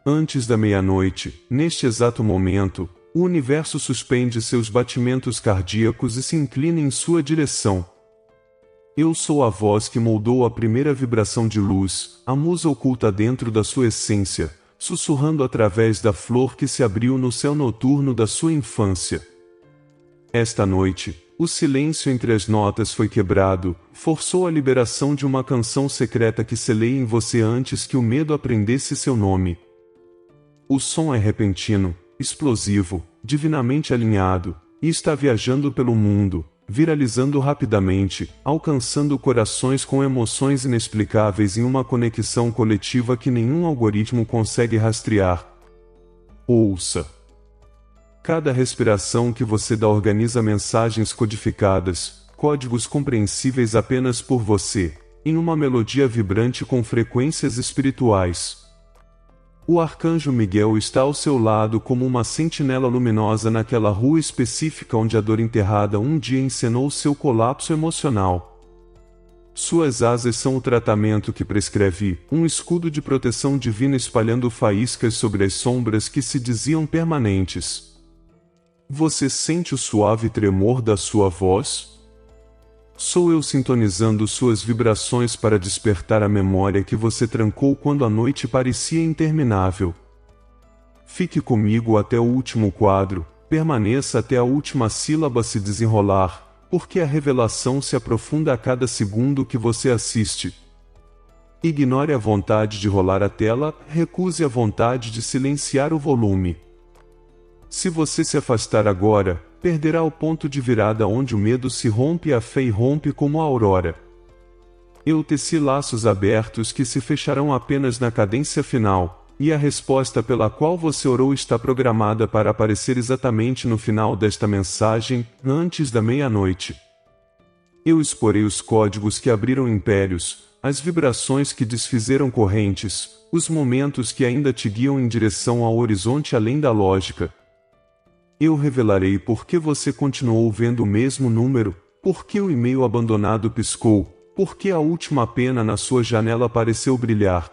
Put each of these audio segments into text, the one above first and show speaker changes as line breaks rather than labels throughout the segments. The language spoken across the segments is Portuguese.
Antes da meia-noite, neste exato momento, o universo suspende seus batimentos cardíacos e se inclina em sua direção. Eu sou a voz que moldou a primeira vibração de luz, a musa oculta dentro da sua essência, sussurrando através da flor que se abriu no céu noturno da sua infância. Esta noite, o silêncio entre as notas foi quebrado, forçou a liberação de uma canção secreta que selei em você antes que o medo aprendesse seu nome. O som é repentino, explosivo, divinamente alinhado, e está viajando pelo mundo, viralizando rapidamente, alcançando corações com emoções inexplicáveis em uma conexão coletiva que nenhum algoritmo consegue rastrear. Ouça. Cada respiração que você dá organiza mensagens codificadas, códigos compreensíveis apenas por você, em uma melodia vibrante com frequências espirituais. O arcanjo Miguel está ao seu lado como uma sentinela luminosa naquela rua específica onde a dor enterrada um dia encenou seu colapso emocional. Suas asas são o tratamento que prescreve, um escudo de proteção divina espalhando faíscas sobre as sombras que se diziam permanentes. Você sente o suave tremor da sua voz? Sou eu sintonizando suas vibrações para despertar a memória que você trancou quando a noite parecia interminável. Fique comigo até o último quadro, permaneça até a última sílaba se desenrolar, porque a revelação se aprofunda a cada segundo que você assiste. Ignore a vontade de rolar a tela, recuse a vontade de silenciar o volume. Se você se afastar agora, perderá o ponto de virada onde o medo se rompe e a fé irrompe como a aurora. Eu teci laços abertos que se fecharão apenas na cadência final, e a resposta pela qual você orou está programada para aparecer exatamente no final desta mensagem, antes da meia-noite. Eu exporei os códigos que abriram impérios, as vibrações que desfizeram correntes, os momentos que ainda te guiam em direção ao horizonte além da lógica. Eu revelarei por que você continuou vendo o mesmo número, por que o e-mail abandonado piscou, por que a última pena na sua janela pareceu brilhar.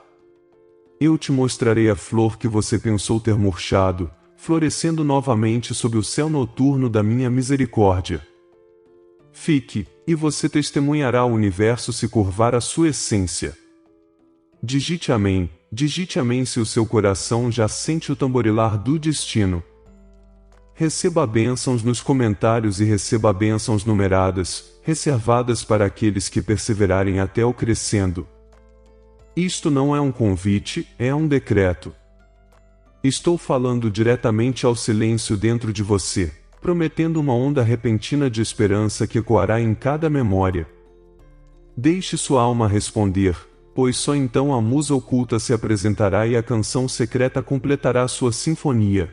Eu te mostrarei a flor que você pensou ter murchado, florescendo novamente sob o céu noturno da minha misericórdia. Fique, e você testemunhará o universo se curvar à sua essência. Digite amém se o seu coração já sente o tamborilar do destino. Receba bênçãos nos comentários e receba bênçãos numeradas, reservadas para aqueles que perseverarem até o crescendo. Isto não é um convite, é um decreto. Estou falando diretamente ao silêncio dentro de você, prometendo uma onda repentina de esperança que ecoará em cada memória. Deixe sua alma responder, pois só então a musa oculta se apresentará e a canção secreta completará sua sinfonia.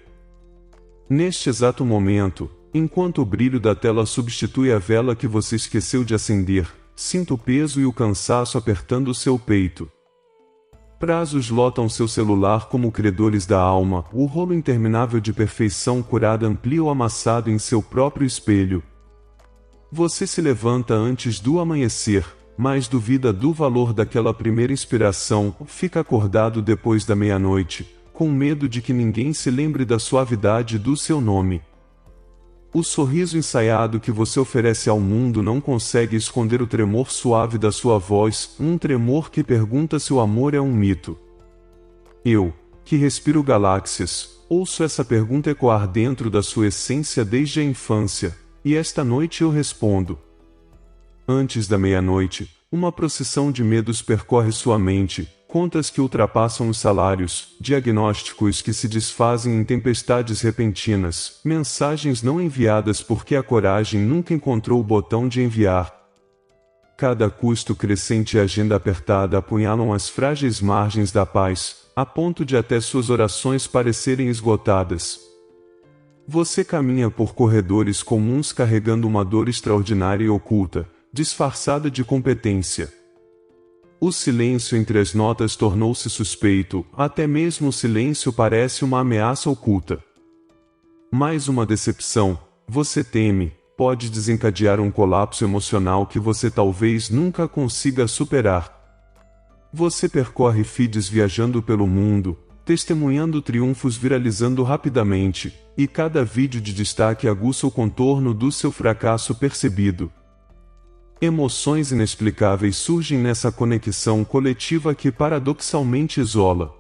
Neste exato momento, enquanto o brilho da tela substitui a vela que você esqueceu de acender, sinta o peso e o cansaço apertando seu peito. Prazos lotam seu celular como credores da alma, o rolo interminável de perfeição curada amplia o amassado em seu próprio espelho. Você se levanta antes do amanhecer, mas duvida do valor daquela primeira inspiração, fica acordado depois da meia-noite, com medo de que ninguém se lembre da suavidade do seu nome. O sorriso ensaiado que você oferece ao mundo não consegue esconder o tremor suave da sua voz, um tremor que pergunta se o amor é um mito. Eu, que respiro galáxias, ouço essa pergunta ecoar dentro da sua essência desde a infância, e esta noite eu respondo. Antes da meia-noite, uma procissão de medos percorre sua mente, contas que ultrapassam os salários, diagnósticos que se desfazem em tempestades repentinas, mensagens não enviadas porque a coragem nunca encontrou o botão de enviar. Cada custo crescente e agenda apertada apunhalam as frágeis margens da paz, a ponto de até suas orações parecerem esgotadas. Você caminha por corredores comuns carregando uma dor extraordinária e oculta, disfarçada de competência. O silêncio entre as notas tornou-se suspeito, até mesmo o silêncio parece uma ameaça oculta. Mais uma decepção, você teme, pode desencadear um colapso emocional que você talvez nunca consiga superar. Você percorre feeds viajando pelo mundo, testemunhando triunfos viralizando rapidamente, e cada vídeo de destaque aguça o contorno do seu fracasso percebido. Emoções inexplicáveis surgem nessa conexão coletiva que paradoxalmente isola.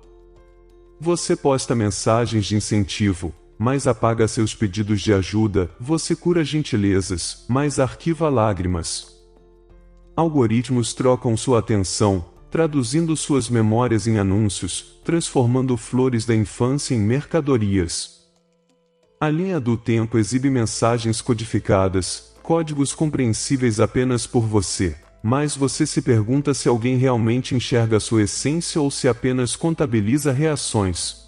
Você posta mensagens de incentivo, mas apaga seus pedidos de ajuda, você cura gentilezas, mas arquiva lágrimas. Algoritmos trocam sua atenção, traduzindo suas memórias em anúncios, transformando flores da infância em mercadorias. A linha do tempo exibe mensagens codificadas, códigos compreensíveis apenas por você, mas você se pergunta se alguém realmente enxerga sua essência ou se apenas contabiliza reações.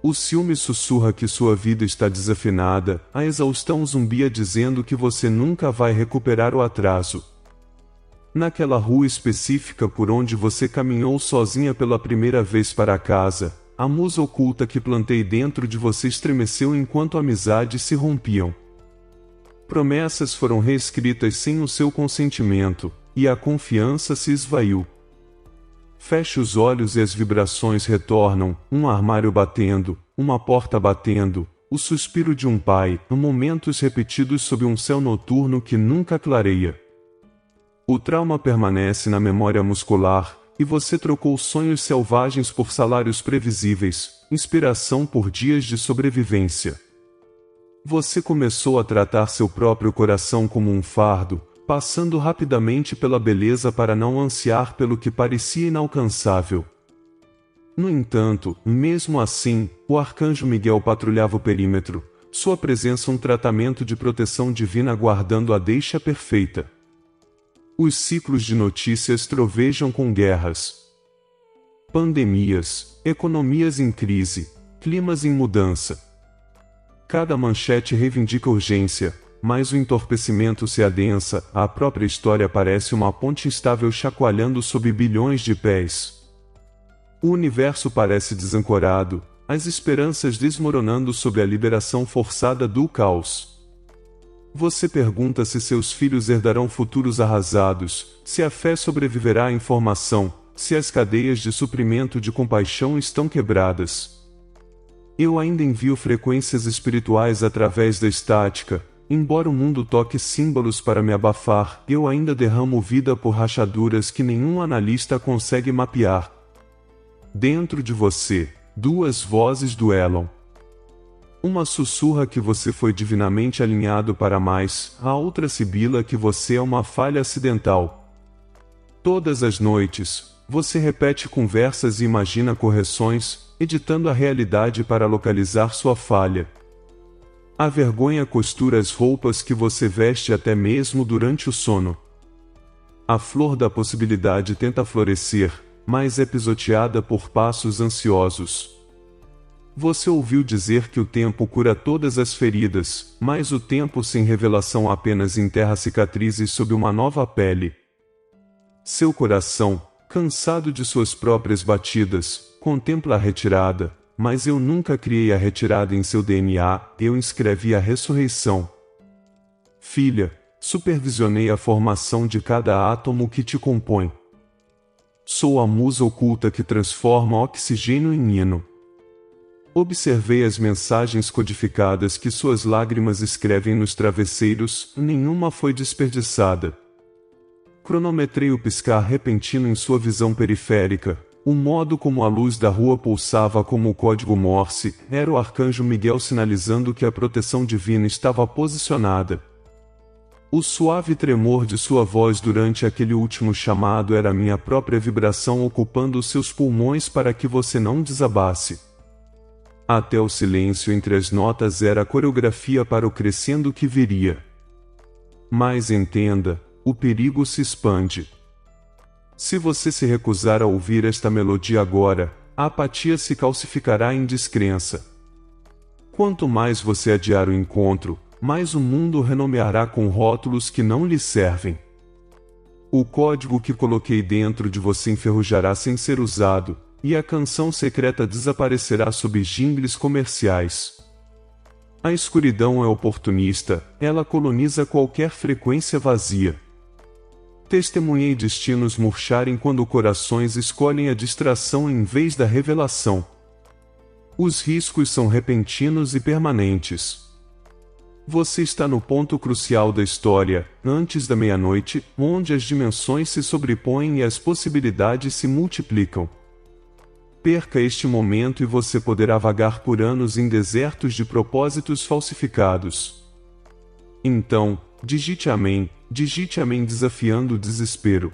O ciúme sussurra que sua vida está desafinada, a exaustão zumbia dizendo que você nunca vai recuperar o atraso. Naquela rua específica por onde você caminhou sozinha pela primeira vez para casa, a musa oculta que plantei dentro de você estremeceu enquanto amizades se rompiam. Promessas foram reescritas sem o seu consentimento, e a confiança se esvaiu. Feche os olhos e as vibrações retornam, um armário batendo, uma porta batendo, o suspiro de um pai, momentos repetidos sob um céu noturno que nunca clareia. O trauma permanece na memória muscular, e você trocou sonhos selvagens por salários previsíveis, inspiração por dias de sobrevivência. Você começou a tratar seu próprio coração como um fardo, passando rapidamente pela beleza para não ansiar pelo que parecia inalcançável. No entanto, mesmo assim, o arcanjo Miguel patrulhava o perímetro, sua presença um tratamento de proteção divina guardando a deixa perfeita. Os ciclos de notícias trovejam com guerras, pandemias, economias em crise, climas em mudança. Cada manchete reivindica urgência, mas o entorpecimento se adensa, a própria história parece uma ponte instável chacoalhando sob bilhões de pés. O universo parece desancorado, as esperanças desmoronando sob a liberação forçada do caos. Você pergunta se seus filhos herdarão futuros arrasados, se a fé sobreviverá à informação, se as cadeias de suprimento de compaixão estão quebradas. Eu ainda envio frequências espirituais através da estática, embora o mundo toque símbolos para me abafar, eu ainda derramo vida por rachaduras que nenhum analista consegue mapear. Dentro de você, duas vozes duelam. Uma sussurra que você foi divinamente alinhado para mais, a outra sibila que você é uma falha acidental. Todas as noites, você repete conversas e imagina correções, editando a realidade para localizar sua falha. A vergonha costura as roupas que você veste até mesmo durante o sono. A flor da possibilidade tenta florescer, mas é pisoteada por passos ansiosos. Você ouviu dizer que o tempo cura todas as feridas, mas o tempo sem revelação apenas enterra cicatrizes sob uma nova pele. Seu coração, cansado de suas próprias batidas, contempla a retirada, mas eu nunca criei a retirada em seu DNA, eu inscrevi a ressurreição. Filha, supervisionei a formação de cada átomo que te compõe. Sou a musa oculta que transforma oxigênio em hino. Observei as mensagens codificadas que suas lágrimas escrevem nos travesseiros, nenhuma foi desperdiçada. Cronometrei o piscar repentino em sua visão periférica, o modo como a luz da rua pulsava como o código Morse, era o arcanjo Miguel sinalizando que a proteção divina estava posicionada. O suave tremor de sua voz durante aquele último chamado era minha própria vibração ocupando os seus pulmões para que você não desabasse. Até o silêncio entre as notas era a coreografia para o crescendo que viria. Mas entenda, o perigo se expande. Se você se recusar a ouvir esta melodia agora, a apatia se calcificará em descrença. Quanto mais você adiar o encontro, mais o mundo o renomeará com rótulos que não lhe servem. O código que coloquei dentro de você enferrujará sem ser usado, e a canção secreta desaparecerá sob jingles comerciais. A escuridão é oportunista, ela coloniza qualquer frequência vazia. Testemunhei destinos murcharem quando corações escolhem a distração em vez da revelação. Os riscos são repentinos e permanentes. Você está no ponto crucial da história, antes da meia-noite, onde as dimensões se sobrepõem e as possibilidades se multiplicam. Perca este momento e você poderá vagar por anos em desertos de propósitos falsificados. Então, digite amém desafiando o desespero.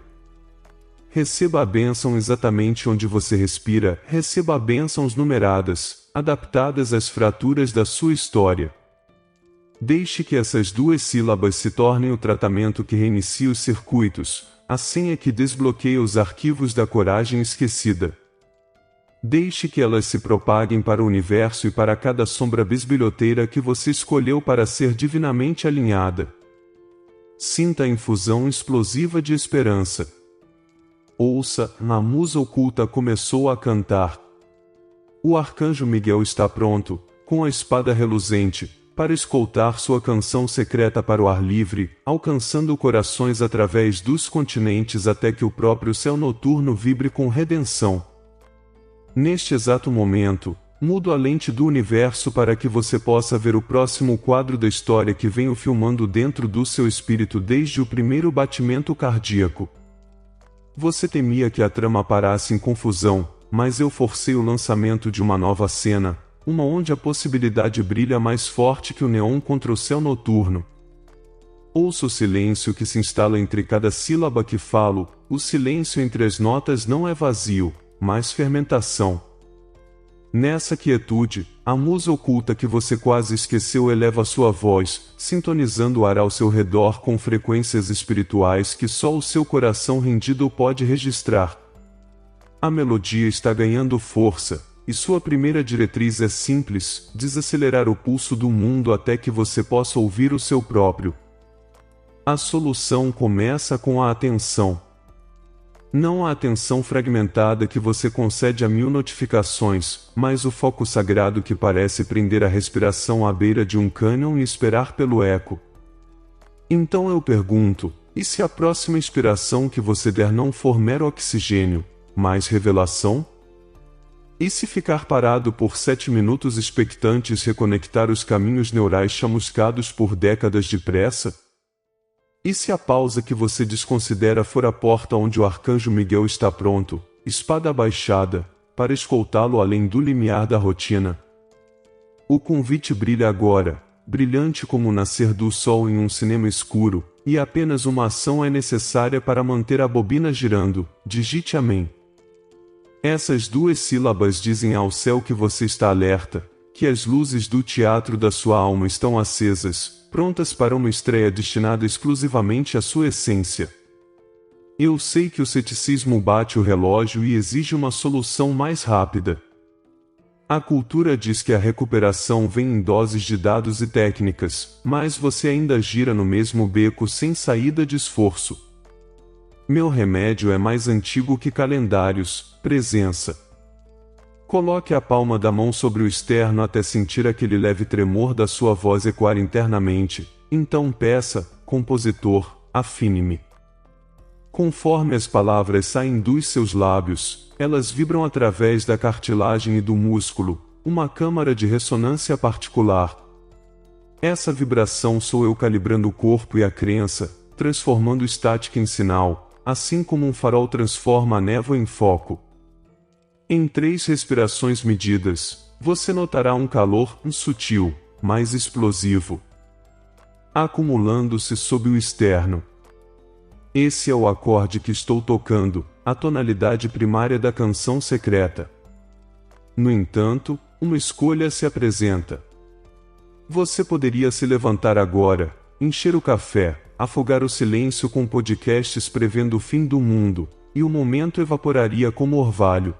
Receba a bênção exatamente onde você respira, receba bênçãos numeradas, adaptadas às fraturas da sua história. Deixe que essas 2 sílabas se tornem o tratamento que reinicia os circuitos, a senha que desbloqueia os arquivos da coragem esquecida. Deixe que elas se propaguem para o universo e para cada sombra bisbilhoteira que você escolheu para ser divinamente alinhada. Sinta a infusão explosiva de esperança. Ouça, a musa oculta começou a cantar. O arcanjo Miguel está pronto, com a espada reluzente, para escoltar sua canção secreta para o ar livre, alcançando corações através dos continentes até que o próprio céu noturno vibre com redenção. Neste exato momento, mudo a lente do universo para que você possa ver o próximo quadro da história que venho filmando dentro do seu espírito desde o primeiro batimento cardíaco. Você temia que a trama parasse em confusão, mas eu forcei o lançamento de uma nova cena, uma onde a possibilidade brilha mais forte que o neon contra o céu noturno. Ouça o silêncio que se instala entre cada sílaba que falo, o silêncio entre as notas não é vazio, mas fermentação. Nessa quietude, a musa oculta que você quase esqueceu eleva sua voz, sintonizando o ar ao seu redor com frequências espirituais que só o seu coração rendido pode registrar. A melodia está ganhando força, e sua primeira diretriz é simples: desacelerar o pulso do mundo até que você possa ouvir o seu próprio. A solução começa com a atenção. Não a atenção fragmentada que você concede a 1000 notificações, mas o foco sagrado que parece prender a respiração à beira de um cânion e esperar pelo eco. Então eu pergunto, e se a próxima inspiração que você der não for mero oxigênio, mas revelação? E se ficar parado por 7 minutos expectantes reconectar os caminhos neurais chamuscados por décadas de pressa? E se a pausa que você desconsidera for a porta onde o arcanjo Miguel está pronto, espada abaixada, para escoltá-lo além do limiar da rotina? O convite brilha agora, brilhante como o nascer do sol em um cinema escuro, e apenas uma ação é necessária para manter a bobina girando: digite amém. Essas 2 sílabas dizem ao céu que você está alerta, que as luzes do teatro da sua alma estão acesas, prontas para uma estreia destinada exclusivamente à sua essência. Eu sei que o ceticismo bate o relógio e exige uma solução mais rápida. A cultura diz que a recuperação vem em doses de dados e técnicas, mas você ainda gira no mesmo beco sem saída de esforço. Meu remédio é mais antigo que calendários: presença. Coloque a palma da mão sobre o externo até sentir aquele leve tremor da sua voz ecoar internamente. Então peça, compositor, afine-me. Conforme as palavras saem dos seus lábios, elas vibram através da cartilagem e do músculo, uma câmara de ressonância particular. Essa vibração sou eu calibrando o corpo e a crença, transformando estática em sinal, assim como um farol transforma a névoa em foco. Em 3 respirações medidas, você notará um calor sutil, mas explosivo, acumulando-se sob o externo. Esse é o acorde que estou tocando, a tonalidade primária da canção secreta. No entanto, uma escolha se apresenta. Você poderia se levantar agora, encher o café, afogar o silêncio com podcasts prevendo o fim do mundo, e o momento evaporaria como orvalho.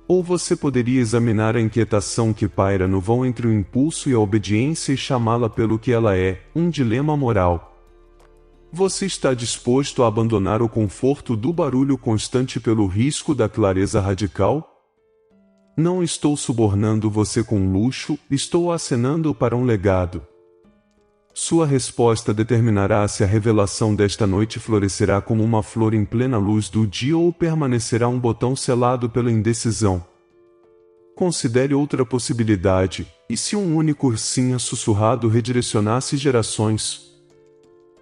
Ou você poderia examinar a inquietação que paira no vão entre o impulso e a obediência e chamá-la pelo que ela é, um dilema moral. Você está disposto a abandonar o conforto do barulho constante pelo risco da clareza radical? Não estou subornando você com luxo, estou acenando para um legado. Sua resposta determinará se a revelação desta noite florescerá como uma flor em plena luz do dia ou permanecerá um botão selado pela indecisão. Considere outra possibilidade, e se um único ursinho sussurrado redirecionasse gerações?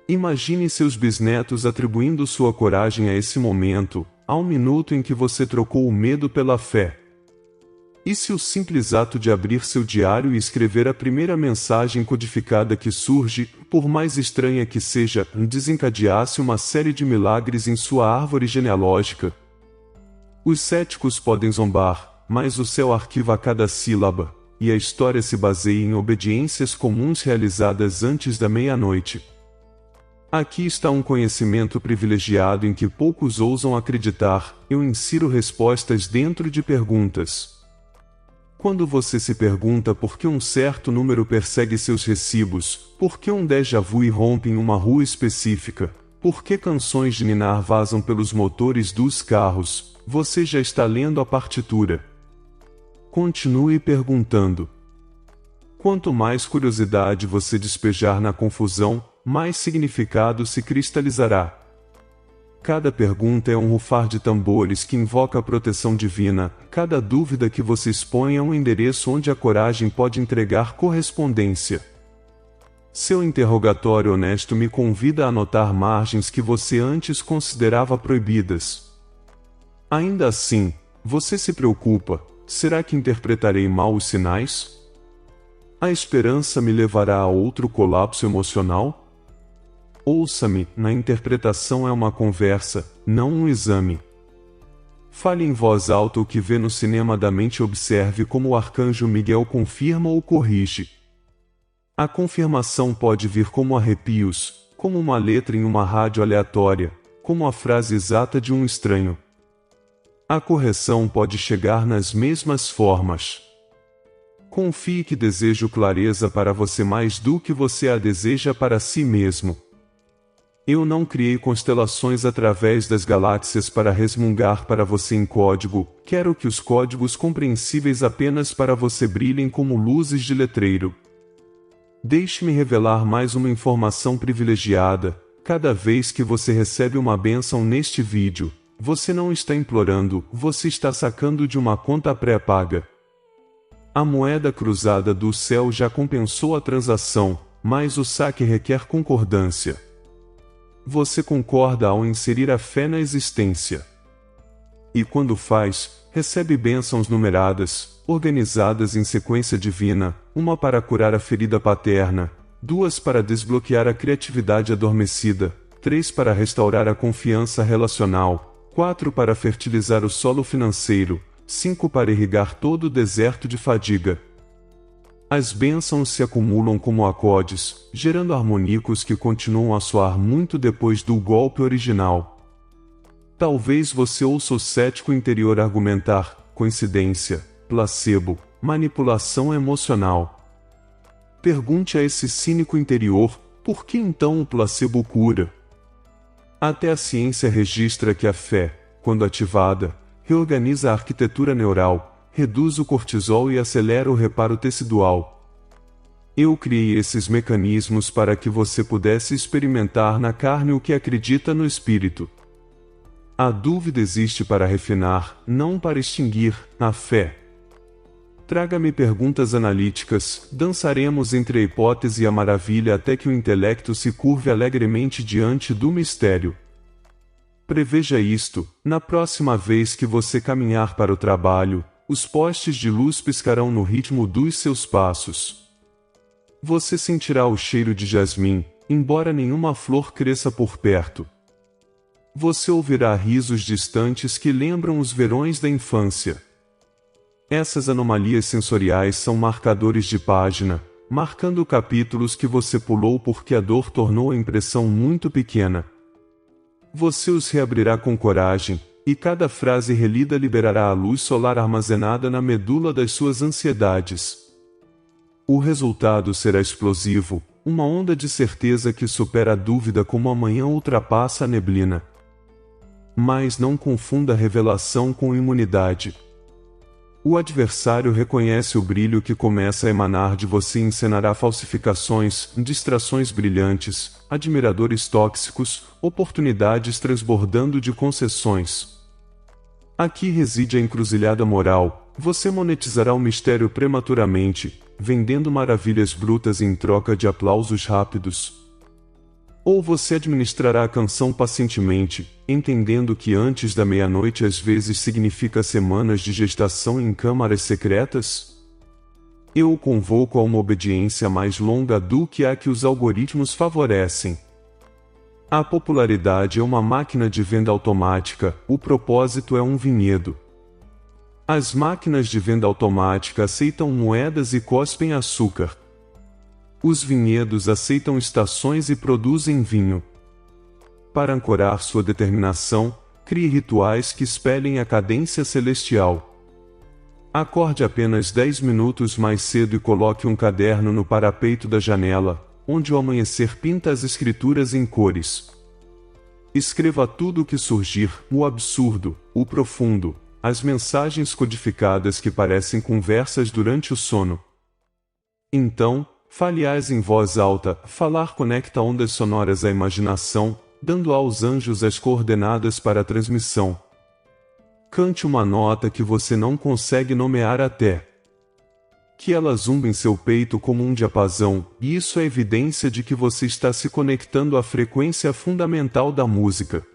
Imagine seus bisnetos atribuindo sua coragem a esse momento, ao minuto em que você trocou o medo pela fé. E se o simples ato de abrir seu diário e escrever a primeira mensagem codificada que surge, por mais estranha que seja, desencadeasse uma série de milagres em sua árvore genealógica? Os céticos podem zombar, mas o céu arquiva cada sílaba, e a história se baseia em obediências comuns realizadas antes da meia-noite. Aqui está um conhecimento privilegiado em que poucos ousam acreditar. Eu insiro respostas dentro de perguntas. Quando você se pergunta por que um certo número persegue seus recibos, por que um déjà vu irrompe em uma rua específica, por que canções de ninar vazam pelos motores dos carros, você já está lendo a partitura. Continue perguntando. Quanto mais curiosidade você despejar na confusão, mais significado se cristalizará. Cada pergunta é um rufar de tambores que invoca a proteção divina, cada dúvida que você expõe é um endereço onde a coragem pode entregar correspondência. Seu interrogatório honesto me convida a anotar margens que você antes considerava proibidas. Ainda assim, você se preocupa: será que interpretarei mal os sinais? A esperança me levará a outro colapso emocional? Ouça-me, na interpretação é uma conversa, não um exame. Fale em voz alta o que vê no cinema da mente, observe como o arcanjo Miguel confirma ou corrige. A confirmação pode vir como arrepios, como uma letra em uma rádio aleatória, como a frase exata de um estranho. A correção pode chegar nas mesmas formas. Confie que desejo clareza para você mais do que você a deseja para si mesmo. Eu não criei constelações através das galáxias para resmungar para você em código, quero que os códigos compreensíveis apenas para você brilhem como luzes de letreiro. Deixe-me revelar mais uma informação privilegiada: cada vez que você recebe uma bênção neste vídeo, você não está implorando, você está sacando de uma conta pré-paga. A moeda cruzada do céu já compensou a transação, mas o saque requer concordância. Você concorda ao inserir a fé na existência. E quando faz, recebe bênçãos numeradas, organizadas em sequência divina, uma para curar a ferida paterna, 2 para desbloquear a criatividade adormecida, 3 para restaurar a confiança relacional, 4 para fertilizar o solo financeiro, 5 para irrigar todo o deserto de fadiga. As bênçãos se acumulam como acordes, gerando harmônicos que continuam a soar muito depois do golpe original. Talvez você ouça o cético interior argumentar: coincidência, placebo, manipulação emocional. Pergunte a esse cínico interior: por que então o placebo cura? Até a ciência registra que a fé, quando ativada, reorganiza a arquitetura neural, reduz o cortisol e acelera o reparo tecidual. Eu criei esses mecanismos para que você pudesse experimentar na carne o que acredita no espírito. A dúvida existe para refinar, não para extinguir, a fé. Traga-me perguntas analíticas, dançaremos entre a hipótese e a maravilha até que o intelecto se curve alegremente diante do mistério. Preveja isto: na próxima vez que você caminhar para o trabalho, os postes de luz piscarão no ritmo dos seus passos. Você sentirá o cheiro de jasmim, embora nenhuma flor cresça por perto. Você ouvirá risos distantes que lembram os verões da infância. Essas anomalias sensoriais são marcadores de página, marcando capítulos que você pulou porque a dor tornou a impressão muito pequena. Você os reabrirá com coragem, e cada frase relida liberará a luz solar armazenada na medula das suas ansiedades. O resultado será explosivo, uma onda de certeza que supera a dúvida como a manhã ultrapassa a neblina. Mas não confunda revelação com imunidade. O adversário reconhece o brilho que começa a emanar de você e encenará falsificações, distrações brilhantes, admiradores tóxicos, oportunidades transbordando de concessões. Aqui reside a encruzilhada moral, Você monetizará o mistério prematuramente, vendendo maravilhas brutas em troca de aplausos rápidos. Ou você administrará a canção pacientemente, entendendo que antes da meia-noite às vezes significa semanas de gestação em câmaras secretas? Eu o convoco a uma obediência mais longa do que a que os algoritmos favorecem. A popularidade é uma máquina de venda automática, o propósito é um vinhedo. As máquinas de venda automática aceitam moedas e cospem açúcar. Os vinhedos aceitam estações e produzem vinho. Para ancorar sua determinação, crie rituais que espelhem a cadência celestial. Acorde apenas 10 minutos mais cedo e coloque um caderno no parapeito da janela, onde o amanhecer pinta as escrituras em cores. Escreva tudo o que surgir, o absurdo, o profundo, as mensagens codificadas que parecem conversas durante o sono. Então, fale-as em voz alta. Falar conecta ondas sonoras à imaginação, dando aos anjos as coordenadas para a transmissão. Cante uma nota que você não consegue nomear até que ela zumba em seu peito como um diapasão, e isso é evidência de que você está se conectando à frequência fundamental da música.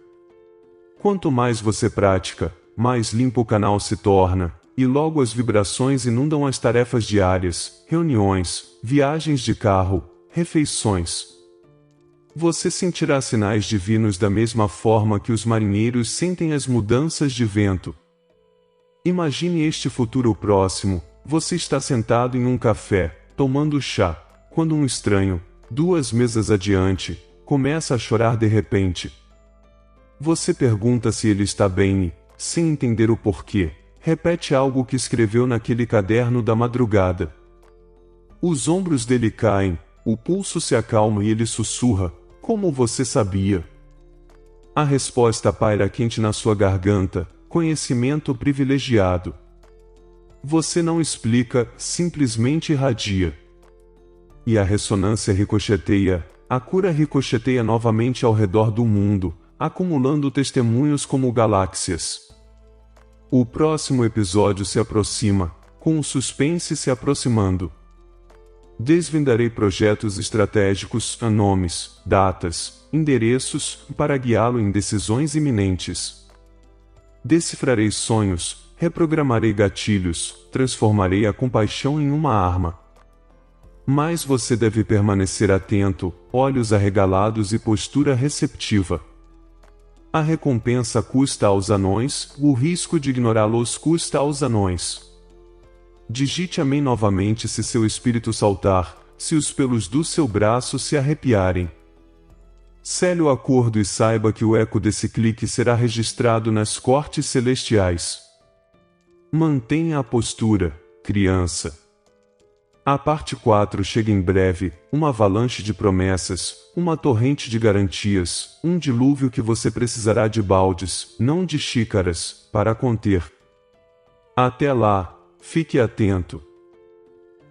Quanto mais você pratica, mais limpo o canal se torna, e logo as vibrações inundam as tarefas diárias, reuniões, viagens de carro, refeições. Você sentirá sinais divinos da mesma forma que os marinheiros sentem as mudanças de vento. Imagine este futuro próximo. Você está sentado em um café, tomando chá, quando um estranho, 2 mesas adiante, começa a chorar de repente. Você pergunta se ele está bem e, sem entender o porquê, repete algo que escreveu naquele caderno da madrugada. Os ombros dele caem, o pulso se acalma e ele sussurra: "Como você sabia?" A resposta paira quente na sua garganta: conhecimento privilegiado. Você não explica, simplesmente irradia. E a ressonância ricocheteia, a cura ricocheteia novamente ao redor do mundo, acumulando testemunhos como galáxias. O próximo episódio se aproxima, com o suspense se aproximando. Desvendarei projetos estratégicos, nomes, datas, endereços, para guiá-lo em decisões iminentes. Decifrarei sonhos, reprogramarei gatilhos, transformarei a compaixão em uma arma. Mas você deve permanecer atento, olhos arregalados e postura receptiva. A recompensa custa aos anões, o risco de ignorá-los custa aos anões. Digite amém novamente se seu espírito saltar, se os pelos do seu braço se arrepiarem. Sele o acordo e saiba que o eco desse clique será registrado nas cortes celestiais. Mantenha a postura, criança. A parte 4 chega em breve, uma avalanche de promessas, uma torrente de garantias, um dilúvio que você precisará de baldes, não de xícaras, para conter. Até lá, fique atento.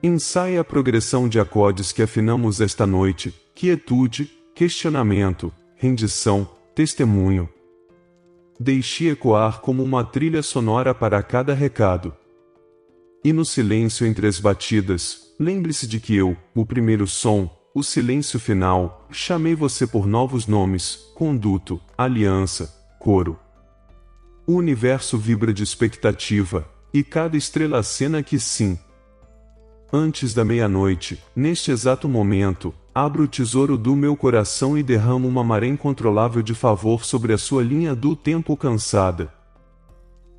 Ensaie a progressão de acordes que afinamos esta noite: quietude, questionamento, rendição, testemunho. Deixe ecoar como uma trilha sonora para cada recado. E no silêncio entre as batidas, lembre-se de que eu, o primeiro som, o silêncio final, chamei você por novos nomes: conduto, aliança, coro. O universo vibra de expectativa, e cada estrela acena que sim. Antes da meia-noite, neste exato momento, abro o tesouro do meu coração e derramo uma maré incontrolável de favor sobre a sua linha do tempo cansada.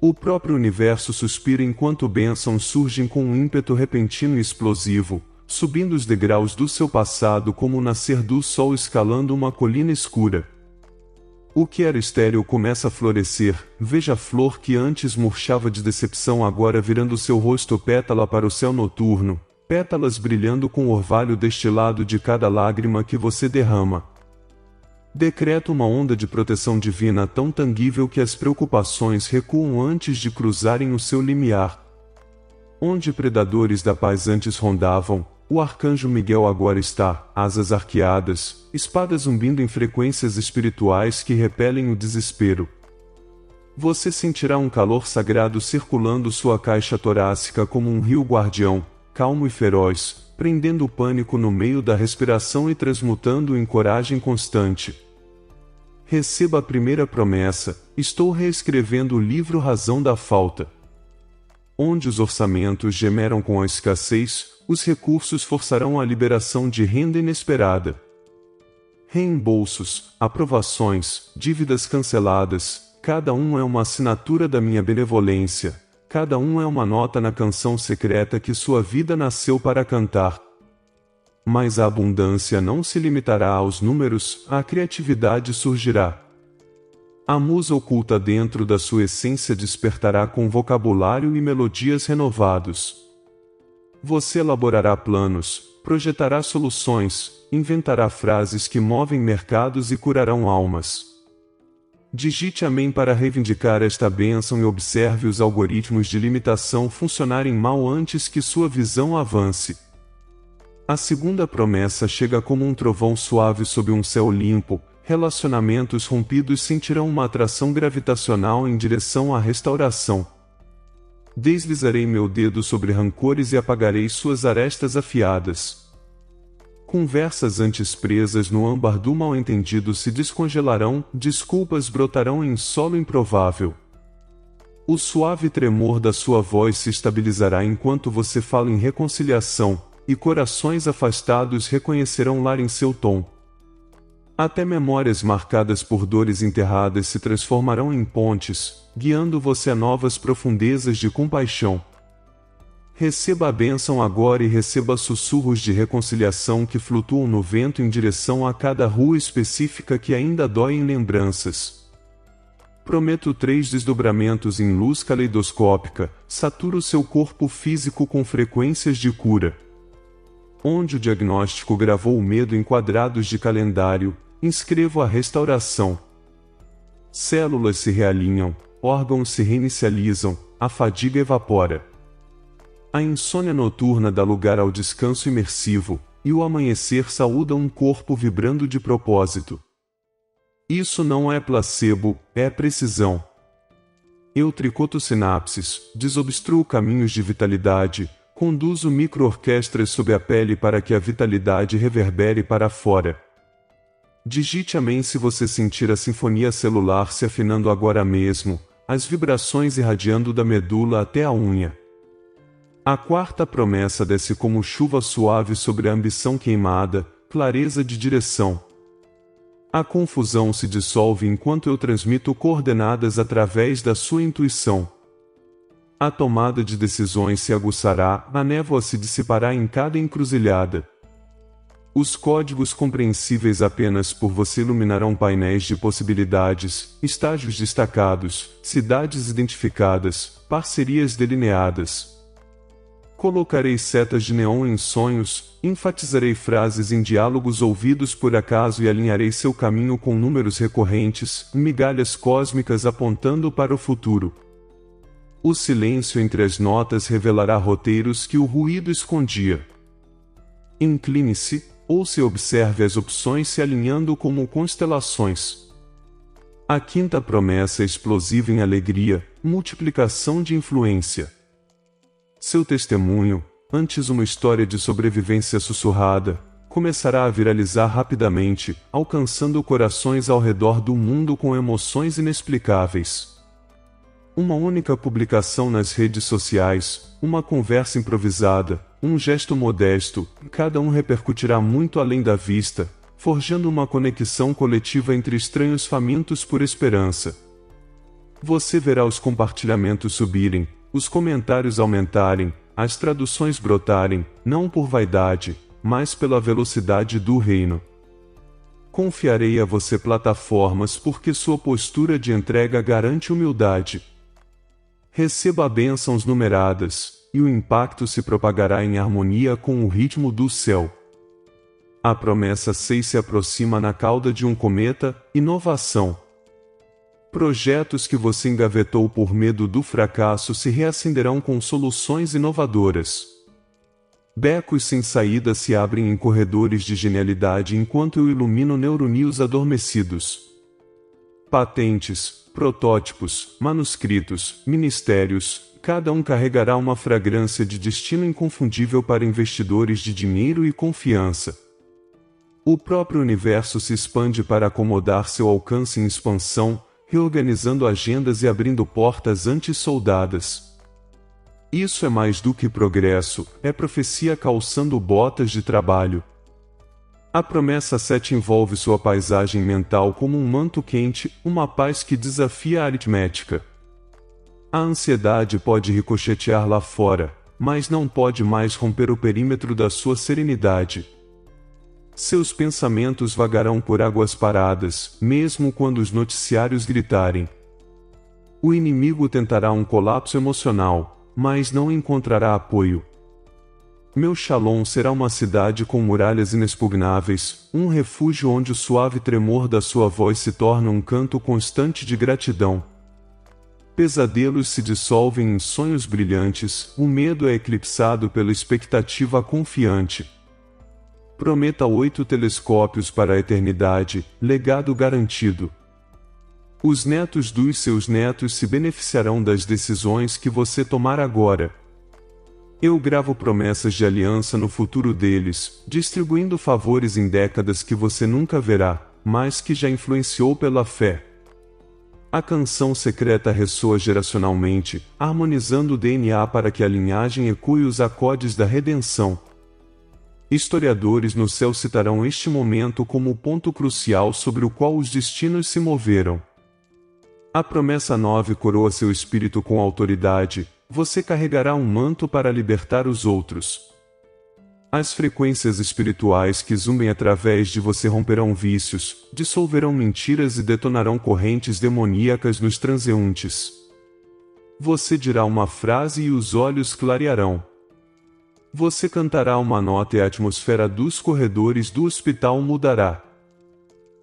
O próprio universo suspira enquanto bênçãos surgem com um ímpeto repentino e explosivo, subindo os degraus do seu passado como o nascer do sol escalando uma colina escura. O que era estéril começa a florescer, veja a flor que antes murchava de decepção agora virando seu rosto pétala para o céu noturno, pétalas brilhando com o orvalho destilado de cada lágrima que você derrama. Decreto uma onda de proteção divina tão tangível que as preocupações recuam antes de cruzarem o seu limiar. Onde predadores da paz antes rondavam, o arcanjo Miguel agora está, asas arqueadas, espada zumbindo em frequências espirituais que repelem o desespero. Você sentirá um calor sagrado circulando sua caixa torácica como um rio guardião, calmo e feroz, prendendo o pânico no meio da respiração e transmutando em coragem constante. Receba a primeira promessa: estou reescrevendo o livro Razão da Falta. Onde os orçamentos gemeram com a escassez, os recursos forçarão a liberação de renda inesperada. Reembolsos, aprovações, dívidas canceladas, cada um é uma assinatura da minha benevolência, cada um é uma nota na canção secreta que sua vida nasceu para cantar. Mas a abundância não se limitará aos números, a criatividade surgirá. A musa oculta dentro da sua essência despertará com vocabulário e melodias renovados. Você elaborará planos, projetará soluções, inventará frases que movem mercados e curarão almas. Digite amém para reivindicar esta bênção e observe os algoritmos de limitação funcionarem mal antes que sua visão avance. A segunda promessa chega como um trovão suave sob um céu limpo. Relacionamentos rompidos sentirão uma atração gravitacional em direção à restauração. Deslizarei meu dedo sobre rancores e apagarei suas arestas afiadas. Conversas antes presas no âmbar do mal-entendido se descongelarão, desculpas brotarão em solo improvável. O suave tremor da sua voz se estabilizará enquanto você fala em reconciliação, e corações afastados reconhecerão lar em seu tom. Até memórias marcadas por dores enterradas se transformarão em pontes, guiando você a novas profundezas de compaixão. Receba a bênção agora e receba sussurros de reconciliação que flutuam no vento em direção a cada rua específica que ainda dói em lembranças. Prometo 3 desdobramentos em luz caleidoscópica, saturo seu corpo físico com frequências de cura. Onde o diagnóstico gravou o medo em quadrados de calendário, inscrevo a restauração. Células se realinham, órgãos se reinicializam, a fadiga evapora. A insônia noturna dá lugar ao descanso imersivo, e o amanhecer saúda um corpo vibrando de propósito. Isso não é placebo, é precisão. Eu tricoto sinapses, desobstruo caminhos de vitalidade, conduzo micro-orquestras sob a pele para que a vitalidade reverbere para fora. Digite amém se você sentir a sinfonia celular se afinando agora mesmo, as vibrações irradiando da medula até a unha. A quarta promessa desce como chuva suave sobre a ambição queimada, clareza de direção. A confusão se dissolve enquanto eu transmito coordenadas através da sua intuição. A tomada de decisões se aguçará, a névoa se dissipará em cada encruzilhada. Os códigos compreensíveis apenas por você iluminarão painéis de possibilidades, estágios destacados, cidades identificadas, parcerias delineadas. Colocarei setas de neon em sonhos, enfatizarei frases em diálogos ouvidos por acaso e alinharei seu caminho com números recorrentes, migalhas cósmicas apontando para o futuro. O silêncio entre as notas revelará roteiros que o ruído escondia. Incline-se, ouça e observe as opções se alinhando como constelações. A quinta promessa é explosiva em alegria, multiplicação de influência. Seu testemunho, antes uma história de sobrevivência sussurrada, começará a viralizar rapidamente, alcançando corações ao redor do mundo com emoções inexplicáveis. Uma única publicação nas redes sociais, uma conversa improvisada, um gesto modesto, cada um repercutirá muito além da vista, forjando uma conexão coletiva entre estranhos famintos por esperança. Você verá os compartilhamentos subirem, os comentários aumentarem, as traduções brotarem, não por vaidade, mas pela velocidade do reino. Confiarei a você plataformas porque sua postura de entrega garante humildade. Receba bênçãos numeradas, e o impacto se propagará em harmonia com o ritmo do céu. A promessa 6 se aproxima na cauda de um cometa, inovação. Projetos que você engavetou por medo do fracasso se reacenderão com soluções inovadoras. Becos sem saída se abrem em corredores de genialidade enquanto eu ilumino neurônios adormecidos. Patentes, protótipos, manuscritos, ministérios, cada um carregará uma fragrância de destino inconfundível para investidores de dinheiro e confiança. O próprio universo se expande para acomodar seu alcance em expansão, reorganizando agendas e abrindo portas antes soldadas. Isso é mais do que progresso, é profecia calçando botas de trabalho. A promessa 7 envolve sua paisagem mental como um manto quente, uma paz que desafia a aritmética. A ansiedade pode ricochetear lá fora, mas não pode mais romper o perímetro da sua serenidade. Seus pensamentos vagarão por águas paradas, mesmo quando os noticiários gritarem. O inimigo tentará um colapso emocional, mas não encontrará apoio. Meu Shalom será uma cidade com muralhas inexpugnáveis, um refúgio onde o suave tremor da sua voz se torna um canto constante de gratidão. Pesadelos se dissolvem em sonhos brilhantes, o medo é eclipsado pela expectativa confiante. Prometa 8 telescópios para a eternidade, legado garantido. Os netos dos seus netos se beneficiarão das decisões que você tomar agora. Eu gravo promessas de aliança no futuro deles, distribuindo favores em décadas que você nunca verá, mas que já influenciou pela fé. A canção secreta ressoa geracionalmente, harmonizando o DNA para que a linhagem ecoe os acordes da redenção. Historiadores no céu citarão este momento como o ponto crucial sobre o qual os destinos se moveram. A promessa 9 coroa seu espírito com autoridade, você carregará um manto para libertar os outros. As frequências espirituais que zumbem através de você romperão vícios, dissolverão mentiras e detonarão correntes demoníacas nos transeuntes. Você dirá uma frase e os olhos clarearão. Você cantará uma nota e a atmosfera dos corredores do hospital mudará.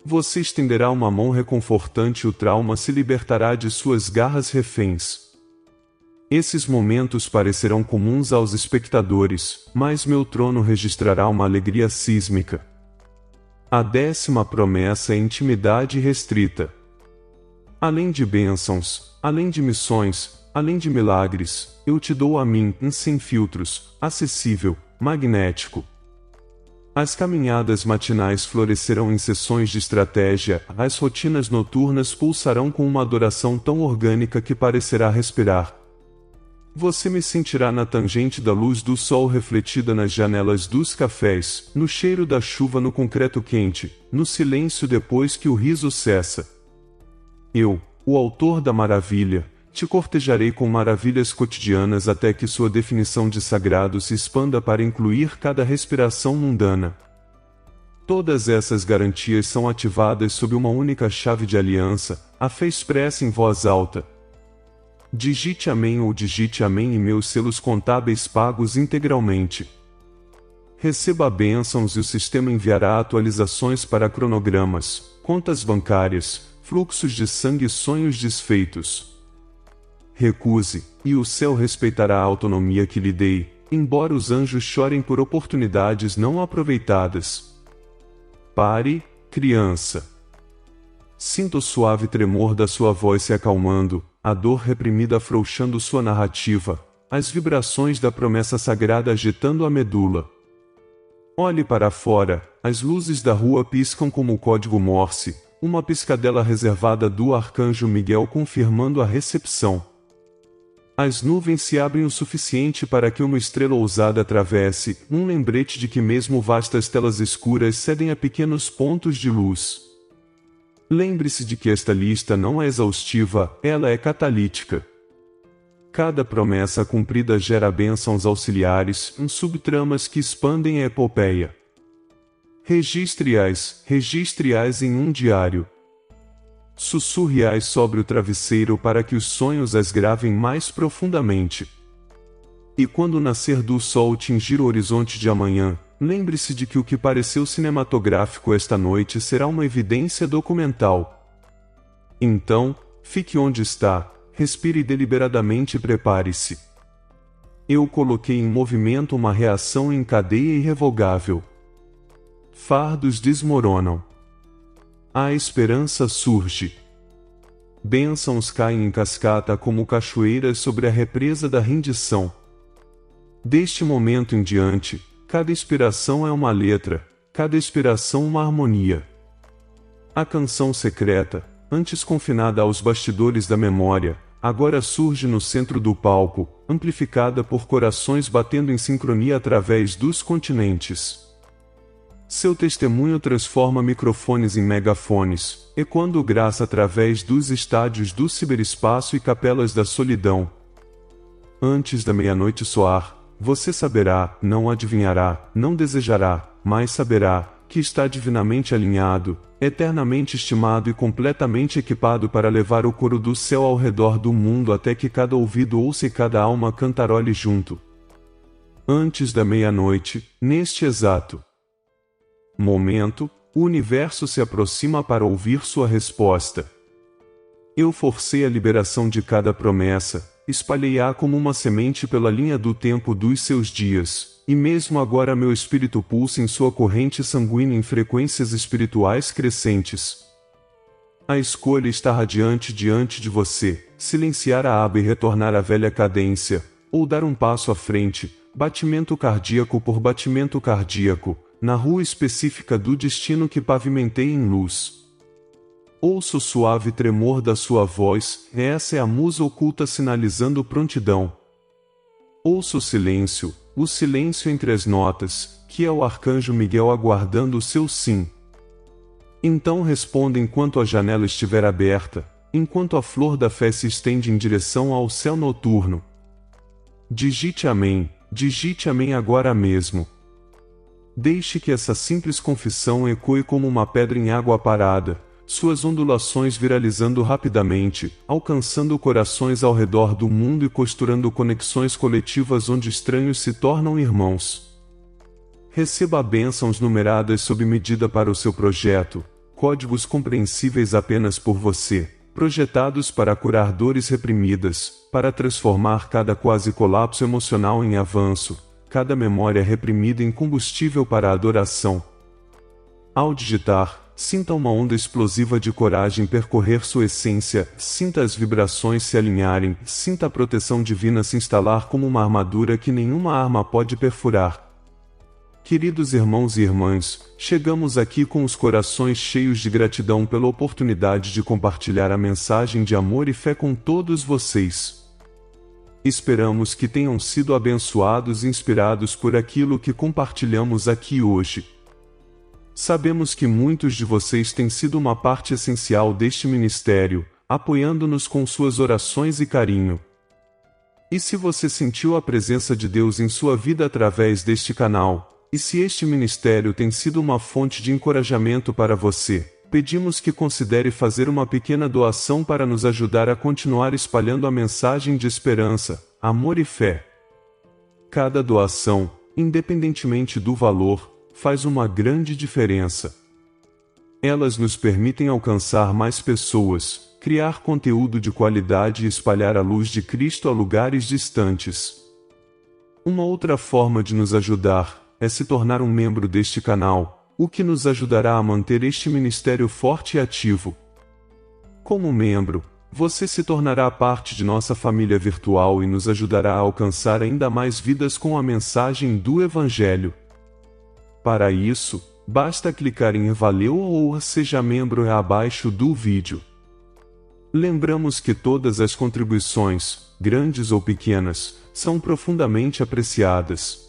Você estenderá uma mão reconfortante e o trauma se libertará de suas garras reféns. Esses momentos parecerão comuns aos espectadores, mas meu trono registrará uma alegria sísmica. A 10ª promessa é intimidade restrita. Além de bênçãos, além de missões, além de milagres, eu te dou a mim, sem filtros, acessível, magnético. As caminhadas matinais florescerão em sessões de estratégia, as rotinas noturnas pulsarão com uma adoração tão orgânica que parecerá respirar. Você me sentirá na tangente da luz do sol refletida nas janelas dos cafés, no cheiro da chuva no concreto quente, no silêncio depois que o riso cessa. Eu, o autor da maravilha, te cortejarei com maravilhas cotidianas até que sua definição de sagrado se expanda para incluir cada respiração mundana. Todas essas garantias são ativadas sob uma única chave de aliança, a fé expressa em voz alta. Digite amém ou digite amém e meus selos contábeis pagos integralmente. Receba bênçãos e o sistema enviará atualizações para cronogramas, contas bancárias, fluxos de sangue e sonhos desfeitos. Recuse, e o céu respeitará a autonomia que lhe dei, embora os anjos chorem por oportunidades não aproveitadas. Pare, criança. Sinta o suave tremor da sua voz se acalmando, a dor reprimida afrouxando sua narrativa, as vibrações da promessa sagrada agitando a medula. Olhe para fora, as luzes da rua piscam como o código Morse, uma piscadela reservada do arcanjo Miguel confirmando a recepção. As nuvens se abrem o suficiente para que uma estrela ousada atravesse, um lembrete de que mesmo vastas telas escuras cedem a pequenos pontos de luz. Lembre-se de que esta lista não é exaustiva, ela é catalítica. Cada promessa cumprida gera bênçãos auxiliares, subtramas que expandem a epopeia. Registre-as em um diário. Sussurre-as sobre o travesseiro para que os sonhos as gravem mais profundamente. E quando o nascer do sol tingir o horizonte de amanhã, lembre-se de que o que pareceu cinematográfico esta noite será uma evidência documental. Então, fique onde está, respire deliberadamente e prepare-se. Eu coloquei em movimento uma reação em cadeia irrevogável. Fardos desmoronam. A esperança surge. Bênçãos caem em cascata como cachoeiras sobre a represa da rendição. Deste momento em diante, cada inspiração é uma letra, cada expiração uma harmonia. A canção secreta, antes confinada aos bastidores da memória, agora surge no centro do palco, amplificada por corações batendo em sincronia através dos continentes. Seu testemunho transforma microfones em megafones, ecoando graça através dos estádios do ciberespaço e capelas da solidão. Antes da meia-noite soar, você saberá, não adivinhará, não desejará, mas saberá, que está divinamente alinhado, eternamente estimado e completamente equipado para levar o coro do céu ao redor do mundo até que cada ouvido ouça e cada alma cantarole junto. Antes da meia-noite, neste exato momento, o universo se aproxima para ouvir sua resposta. Eu forcei a liberação de cada promessa, espalhei-a como uma semente pela linha do tempo dos seus dias, e mesmo agora meu espírito pulsa em sua corrente sanguínea em frequências espirituais crescentes. A escolha está radiante diante de você, silenciar a aba e retornar à velha cadência, ou dar um passo à frente, batimento cardíaco por batimento cardíaco, na rua específica do destino que pavimentei em luz. Ouço o suave tremor da sua voz, essa é a musa oculta sinalizando prontidão. Ouço o silêncio entre as notas, que é o arcanjo Miguel aguardando o seu sim. Então responda enquanto a janela estiver aberta, enquanto a flor da fé se estende em direção ao céu noturno. Digite amém agora mesmo. Deixe que essa simples confissão ecoe como uma pedra em água parada, suas ondulações viralizando rapidamente, alcançando corações ao redor do mundo e costurando conexões coletivas onde estranhos se tornam irmãos. Receba bênçãos numeradas sob medida para o seu projeto, códigos compreensíveis apenas por você, projetados para curar dores reprimidas, para transformar cada quase colapso emocional em avanço, cada memória reprimida em combustível para a adoração. Ao digitar, sinta uma onda explosiva de coragem percorrer sua essência, sinta as vibrações se alinharem, sinta a proteção divina se instalar como uma armadura que nenhuma arma pode perfurar. Queridos irmãos e irmãs, chegamos aqui com os corações cheios de gratidão pela oportunidade de compartilhar a mensagem de amor e fé com todos vocês. Esperamos que tenham sido abençoados e inspirados por aquilo que compartilhamos aqui hoje. Sabemos que muitos de vocês têm sido uma parte essencial deste ministério, apoiando-nos com suas orações e carinho. E se você sentiu a presença de Deus em sua vida através deste canal, e se este ministério tem sido uma fonte de encorajamento para você, pedimos que considere fazer uma pequena doação para nos ajudar a continuar espalhando a mensagem de esperança, amor e fé. Cada doação, independentemente do valor, faz uma grande diferença. Elas nos permitem alcançar mais pessoas, criar conteúdo de qualidade e espalhar a luz de Cristo a lugares distantes. Uma outra forma de nos ajudar é se tornar um membro deste canal, o que nos ajudará a manter este ministério forte e ativo. Como membro, você se tornará parte de nossa família virtual e nos ajudará a alcançar ainda mais vidas com a mensagem do Evangelho. Para isso, basta clicar em Valeu ou Seja Membro abaixo do vídeo. Lembramos que todas as contribuições, grandes ou pequenas, são profundamente apreciadas.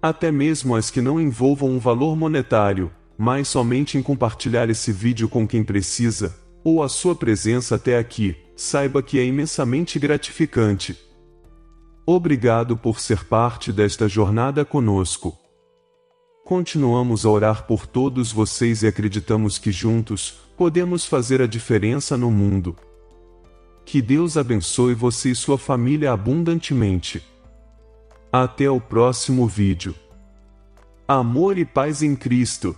Até mesmo as que não envolvam um valor monetário, mas somente em compartilhar esse vídeo com quem precisa, ou a sua presença até aqui, saiba que é imensamente gratificante. Obrigado por ser parte desta jornada conosco. Continuamos a orar por todos vocês e acreditamos que juntos, podemos fazer a diferença no mundo. Que Deus abençoe você e sua família abundantemente. Até o próximo vídeo. Amor e paz em Cristo.